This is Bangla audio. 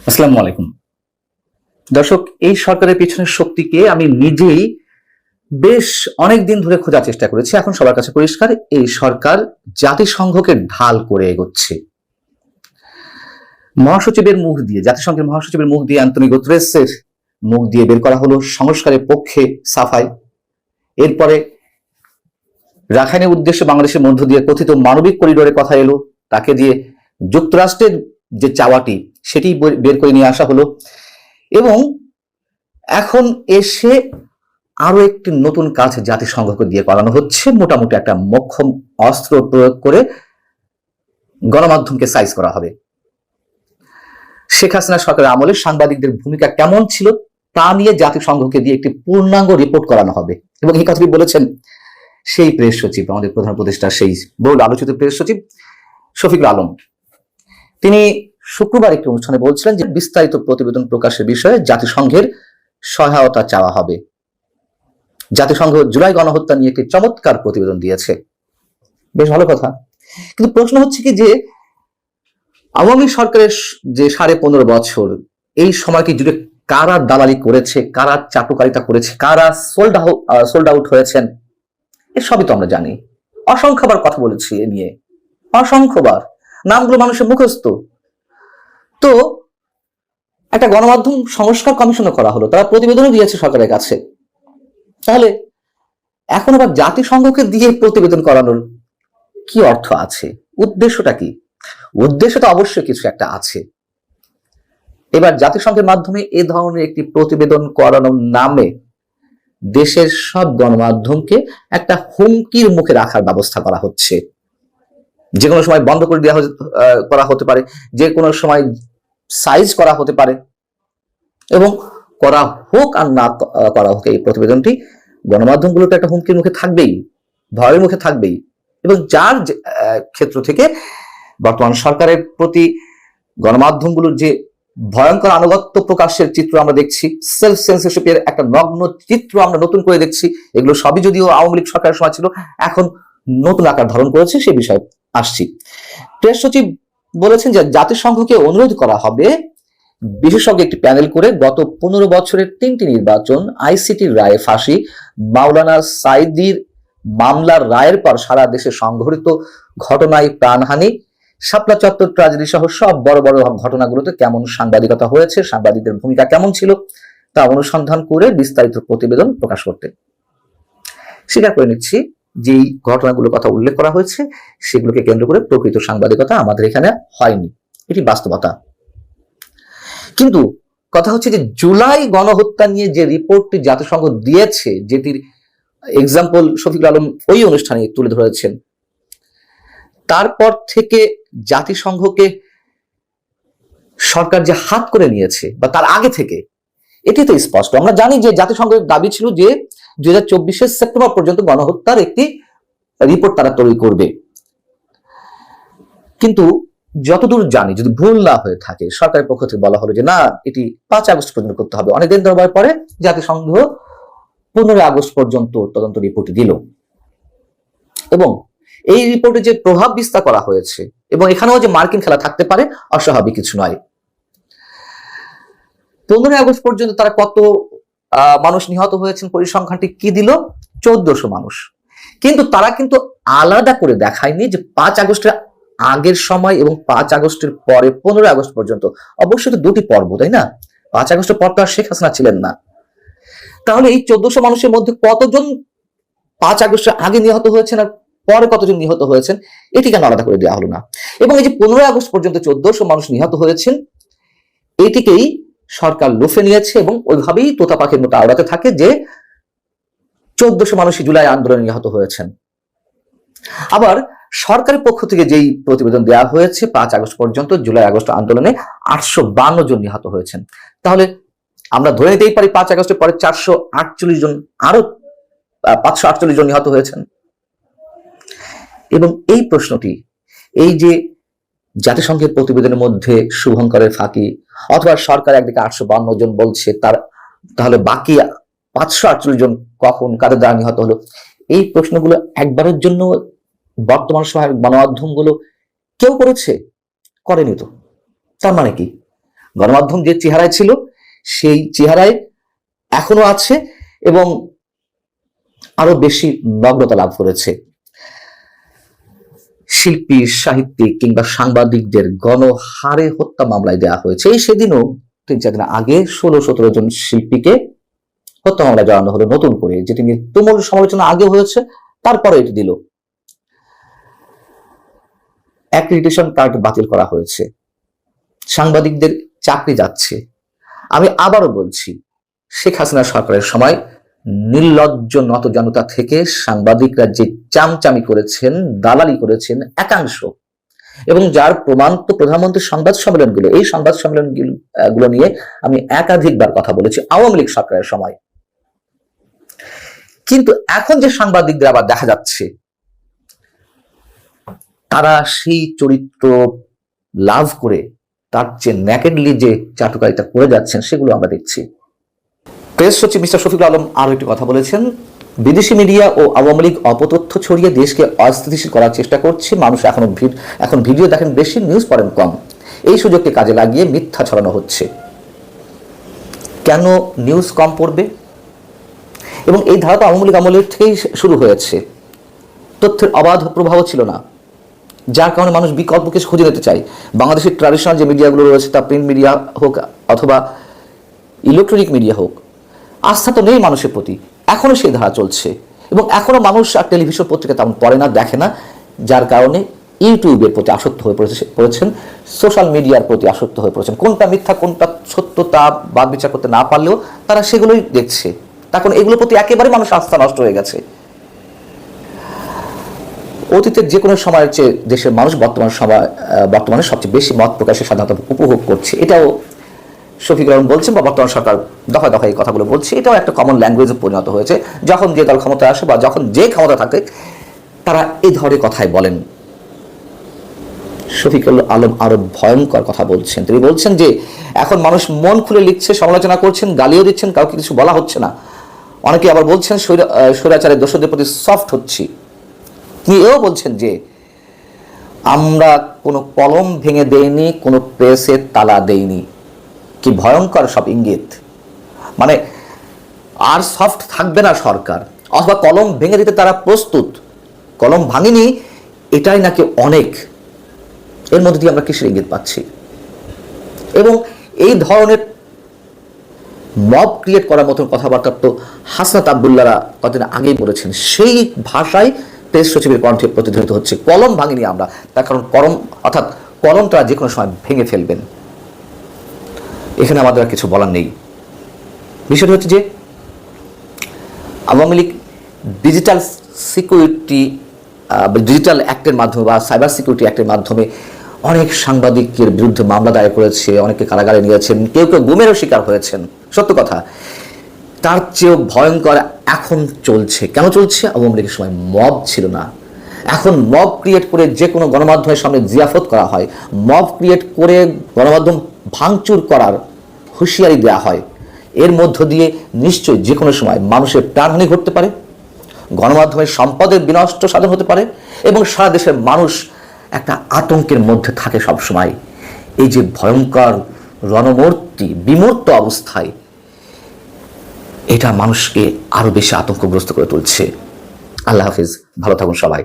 আসসালামু আলাইকুম দর্শক, এই সরকারের পিছনের শক্তিকে আমি নিজেই বেশ অনেক দিন ধরে খোঁজার চেষ্টা করেছি। এখন সবার কাছে পরিষ্কার, এই সরকার জাতিসংঘকে ঢাল করে এগোচ্ছে। মহাসচিবের মুখ দিয়ে, জাতিসংঘের মহাসচিবের মুখ দিয়ে, অ্যান্টনিও গুতেরেসের মুখ দিয়ে বের করা হলো সংস্কারের পক্ষে সাফাই। এরপরে রাখাইনের উদ্দেশ্যে বাংলাদেশের মধ্য দিয়ে কথিত মানবিক করিডোরের কথা এলো, তাকে দিয়ে যুক্তরাষ্ট্রের যে চাওয়াটি সেটি বের করে নিয়ে আসা হলো। এবং এখন এসে আরো একটি নতুন কাজ জাতিসংঘকে দিয়ে করানো হচ্ছে। মোটামুটি একটা মোক্ষম অস্ত্র প্রয়োগ করে গণমাধ্যমকে সাইজ করা হবে। শেখ হাসিনা সরকারের আমলে সাংবাদিকদের ভূমিকা কেমন ছিল তা নিয়ে জাতিসংঘকে দিয়ে একটি পূর্ণাঙ্গ রিপোর্ট করানো হবে। এবং এই কথাটি বলেছেন সেই প্রেস সচিব, আমাদের প্রধান উপদেষ্টা, সেই বহুল আলোচিত প্রেস সচিব শফিকুল আলম। তিনি শুক্রবার একটি অনুষ্ঠানে বলছিলেন যে বিস্তারিত প্রতিবেদন প্রকাশের বিষয়ে জাতিসংঘের সহায়তা চাওয়া হবে। জাতিসংঘ জুলাই গণহত্যা নিয়ে একটি চমৎকার প্রতিবেদন দিয়েছে, বেশ ভালো কথা। কিন্তু প্রশ্ন হচ্ছে কি যে আওয়ামী সরকারের যে 15.5 বছর, এই সময়কে জুড়ে কারা দালালি করেছে, কারা চাটুকারিতা করেছে, কারা সোল্ড আউট হয়েছেন, এসবই তো আমরা জানি। অসংখ্যবার কথা বলেছি এ নিয়ে, অসংখ্যবার, নামগুলো মানুষের মুখস্থ। তো একটা গণমাধ্যম সংস্কার কমিশনও করা হলো, তারা প্রতিবেদনও দিয়েছে সরকারের কাছে। তাহলে এখন আবার জাতিসংঘকে দিয়ে প্রতিবেদন করানোর কি অর্থ আছে? উদ্দেশ্যটা কি? উদ্দেশ্যটা অবশ্যই কিছু একটা আছে। এবার জাতিসংঘের মাধ্যমে এ ধরনের একটি প্রতিবেদন করানোর নামে দেশের সব গণমাধ্যমকে একটা হুমকির মুখে রাখার ব্যবস্থা করা হচ্ছে। যে কোনো সময় বন্ধ করে দেওয়া করা হতে পারে, যে কোনো সময় সাইজ করা হতে পারে, এবং করা হোক আর না করা হোক, এই প্রতিবেদনটি গণমাধ্যমগুলো তো একটা হুমকির মুখে থাকবেই, ভয়ের মুখে থাকবেই। এবং যার ক্ষেত্র থেকে বর্তমান সরকারের প্রতি গণমাধ্যমগুলোর যে ভয়ঙ্কর আনুগত্য প্রকাশের চিত্র আমরা দেখছি, সেলফ সেন্সরশিপের একটা নগ্ন চিত্র আমরা নতুন করে দেখছি। এগুলো সবই যদিও আওয়ামী লীগ সরকারের সময় ছিল, এখন নতুন আকার ধারণ করেছে, সে বিষয়ে আসছি। প্রেস সচিব বলেছেন যে জাতিসংঘকে অনুরোধ করা হবে বিশেষজ্ঞ একটি প্যানেল করে গত 15 বছরের 3টি নির্বাচন, আইসিটির রায়ে ফাঁসি, মাওলানা সাইদির মামলার রায়ের পর সারা দেশে সংঘটিত ঘটনায় প্রাণহানি, শাপলা চত্বর ট্র্যাজেডি সহ সব বড় বড় ঘটনাগুলোতে কেমন সাংবাদিকতা হয়েছে, সাংবাদিকদের ভূমিকা কেমন ছিল, তা অনুসন্ধান করে বিস্তারিত প্রতিবেদন প্রকাশ করতে। স্বীকার করে নিচ্ছি, যেই ঘটনাগুলোর কথা উল্লেখ করা হয়েছে সেগুলোকে কেন্দ্র করে প্রকৃত সাংবাদিকতা আমাদের এখানে হয়নি, এটি বাস্তবতা। কিন্তু কথা হচ্ছে যে জুলাই গণহত্যা নিয়ে যে রিপোর্টটি জাতিসংঘ দিয়েছে, যেটির এক্সাম্পল শফিকুল আলম ওই অনুষ্ঠানে তুলে ধরেছেন, তারপর থেকে জাতিসংঘকে সরকার যে হাত করে নিয়েছে, বা তার আগে থেকে, এটি তো স্পষ্ট। আমরা জানি যে জাতিসংঘের দাবি ছিল যে 2024 সেপ্টেম্বর পর্যন্ত গণহত্যার একটি রিপোর্ট তারা তৈরি করবে। কিন্তু যতদূর জানি, যদি ভুল না হয়ে থাকে, সরকারের পক্ষ থেকে বলা হলো যে না, এটি 5 আগস্ট পর্যন্ত করতে হবে। অনেকদিন ধরে পরে জাতিসংঘ 15 আগস্ট পর্যন্ত তদন্ত রিপোর্ট দিল, এবং এই রিপোর্টে যে প্রভাব বিস্তার করা হয়েছে, এবং এখানেও যে মার্কিন খেলা থাকতে পারে, অস্বাভাবিক কিছু নয়। 15 আগস্ট পর্যন্ত তারা কত মানুষ নিহত হয়েছেন পরিসংখ্যানটি কি দিল? 1400 মানুষ। কিন্তু তারা কিন্তু আলাদা করে দেখায়নি যে 5 আগস্টের আগের সময় এবং 5 আগস্টের পরে 15 আগস্ট পর্যন্ত। অবশ্যই তো দুটি পর্ব, তাই না? 5 আগস্টের পর তো আর শেখ হাসিনা ছিলেন না। তাহলে এই 1400 মানুষের মধ্যে কতজন 5 আগস্টের আগে নিহত হয়েছেন আর পরে কতজন নিহত হয়েছেন, এটি কেন আলাদা করে দেওয়া হলো না? এবং এই যে 15 আগস্ট পর্যন্ত 1400 মানুষ নিহত হয়েছেন, এটিকেই সরকার লুফে নিয়েছে এবং ওইভাবেই তোতা পাখির মতো আওড়াতে থাকে যে 1400 মানুষই জুলাই আন্দোলনে নিহত হয়েছেন। আবার সরকারের পক্ষ থেকে যেই প্রতিবেদন দেওয়া হয়েছে 5 আগস্ট পর্যন্ত জুলাই আগস্ট আন্দোলনে 852 জন নিহত হয়েছেন। তাহলে আমরা ধরে নিতেই পারি 5 আগস্টের পরে 448 জন, আরো 548 জন নিহত হয়েছেন। এবং এই প্রশ্নটি, এই যে জাতিসংঘের প্রতিবেদনের মধ্যে শুভঙ্করের ফাঁকি, অথবা সরকার একদিকে 852 জন বলছে, তাহলে বাকি 548 জন কখন, কাদের দ্বারা নিহত হলো, এই প্রশ্নগুলো একবারের জন্য বর্তমান সময়ের গণমাধ্যমগুলো কেউ করেছে? করেনি তো। তার মানে কি? গণমাধ্যম যে চেহারায় ছিল সেই চেহারায় এখনো আছে এবং আরো বেশি নগ্নতা লাভ করেছে। শিল্পী, সাহিত্যিক কিংবা সাংবাদিকদের গণহারে হত্যা মামলায় দেওয়া হয়েছে। এই সেদিনও 3-4 দিন আগে 16-17 জন শিল্পীকে হত্যা মামলায় জড়ানো হলো নতুন করে, যেটি নিয়ে তুমুল সমালোচনা আগে হয়েছে, তারপরে এটি দিল। অ্যাক্রিডিটেশন কার্ড বাতিল করা হয়েছে, সাংবাদিকদের চাকরি যাচ্ছে। আমি আবারও বলছি, শেখ হাসিনা সরকারের সময় নির্লজ্জ নতজানুতা থেকে সাংবাদিকরা যে চামচামি করেছেন, দালালি করেছেন একাংশ, এবং যার প্রমাণ তো প্রধানমন্ত্রীর সংবাদ সম্মেলনগুলো। এই সংবাদ সম্মেলনগুলো নিয়ে আমি একাধিকবার কথা বলেছি আওয়ামী লীগ সরকারের সময়। কিন্তু এখন যে সাংবাদিকদের আবার দেখা যাচ্ছে তারা সেই চরিত্র লাভ করে তার যে ন্যাকেডলি যে চাটুকারিতা করে যাচ্ছেন সেগুলো আমরা দেখছি। প্রেস সচিব মিস্টার শফিকুল আলম আরো একটি কথা বলেছেন, বিদেশি মিডিয়া ও আওয়ামী লীগ অপতথ্য ছড়িয়ে দেশকে অস্থিতিশীল করার চেষ্টা করছে। মানুষ এখন ভিডিও দেখেন বেশি, নিউজ পড়েন কম। এই সুযোগকে কাজে লাগিয়ে মিথ্যা ছড়ানো হচ্ছে। কেন নিউজ কম পড়বে? এবং এই ধারা তো আওয়ামী লীগ আমলের থেকেই শুরু হয়েছে। তথ্যের অবাধ প্রবাহ ছিল না, যার কারণে মানুষ বিকল্প কিছু খুঁজে নিতে চায়। বাংলাদেশের ট্র্যাডিশনাল যে মিডিয়াগুলো রয়েছে, তা প্রিন্ট মিডিয়া হোক অথবা ইলেকট্রনিক মিডিয়া হোক, আস্থা তো নেই মানুষের প্রতি। এখনো সেই ধারা চলছে এবং এখনো মানুষ আর টেলিভিশন পত্রিকা তেমন পড়ে না, দেখে না, যার কারণে ইউটিউবের প্রতি আসক্ত হয়ে পড়েছেন, সোশ্যাল মিডিয়ার প্রতি আসক্ত হয়ে পড়েছেন। কোনটা মিথ্যা কোনটা সত্য তা বাদ বিচার করতে না পারলেও তারা সেগুলোই দেখছে। তখন এগুলোর প্রতি একেবারে মানুষ আস্থা নষ্ট হয়ে গেছে। অতীতের যে কোনো সময়ের চেয়ে দেশের মানুষ বর্তমানে সবচেয়ে বেশি মত প্রকাশের স্বাধীনতা উপভোগ করছে। এটাও শফিকুল আলম বলছেন বা বর্তমান সরকার দফায় দফায় এই কথাগুলো বলছে। এটাও একটা কমন ল্যাঙ্গুয়েজে পরিণত হয়েছে। যখন যে দল ক্ষমতায় আসে বা যখন যে ক্ষমতা থাকে তারা এই ধরনের কথাই বলেন। শফিকুল আলম আরো ভয়ঙ্কর কথা বলছেন। তিনি বলছেন যে এখন মানুষ মন খুলে লিখছে, সমালোচনা করছেন, গালিও দিচ্ছেন, কাউকে কিছু বলা হচ্ছে না। অনেকে আবার বলছেন স্বৈরাচারের দোষদের প্রতি সফট হচ্ছি। তিনি এও বলছেন যে আমরা কোনো কলম ভেঙে দেইনি, কোনো প্রেসে তালা দেইনি। কি ভয়ঙ্কর সব ইঙ্গিত! মানে আর সফট থাকবে না সরকার, অথবা কলম ভেঙে দিতে তারা প্রস্তুত। কলম ভাঙিনি এটাই নাকি অনেক। এর মধ্যে দিয়ে আমরা কিসের ইঙ্গিত পাচ্ছি? এবং এই ধরনের মব ক্রিয়েট করার মতন কথাবার্তা তো হাসনাত আব্দুল্লাহরা কতদিন আগেই বলেছেন। সেই ভাষায় প্রেস সচিবের কণ্ঠে প্রতিধ্বনিত হচ্ছে, কলম ভাঙিনি আমরা। তার কারণ কলম তারা যে কোনো সময় ভেঙে ফেলবেন। এখানে আমাদের আর কিছু বলার নেই। বিষয়টা হচ্ছে যে আওয়ামী লীগ ডিজিটাল অ্যাক্টের মাধ্যমে বা সাইবার সিকিউরিটি অ্যাক্টের মাধ্যমে অনেক সাংবাদিকের বিরুদ্ধে মামলা দায়ের করেছে, অনেকে কারাগারে নিয়েছেন, কেউ কেউ গুমেরও শিকার হয়েছেন। সত্য কথা, তার চেয়েও ভয়ঙ্কর এখন চলছে। কেন চলছে? আওয়ামী লীগের সময় মব ছিল না। এখন মব ক্রিয়েট করে যে কোনো গণমাধ্যমের সামনে জিয়াফত করা হয়, মব ক্রিয়েট করে গণমাধ্যম ভাঙচুর করার হুঁশিয়ারি দেওয়া হয়। এর মধ্য দিয়ে নিশ্চয়ই যে কোনো সময় মানুষের প্রাণহানি ঘটতে পারে, গণমাধ্যমের সম্পদের বিনষ্ট সাধন হতে পারে, এবং সারা দেশের মানুষ একটা আতঙ্কের মধ্যে থাকে সব সময়। এই যে ভয়ঙ্কর রণমূর্তি বিমূর্ত অবস্থায়, এটা মানুষকে আরো বেশি আতঙ্কগ্রস্ত করে তুলছে। আল্লাহ হাফিজ, ভালো থাকুন সবাই।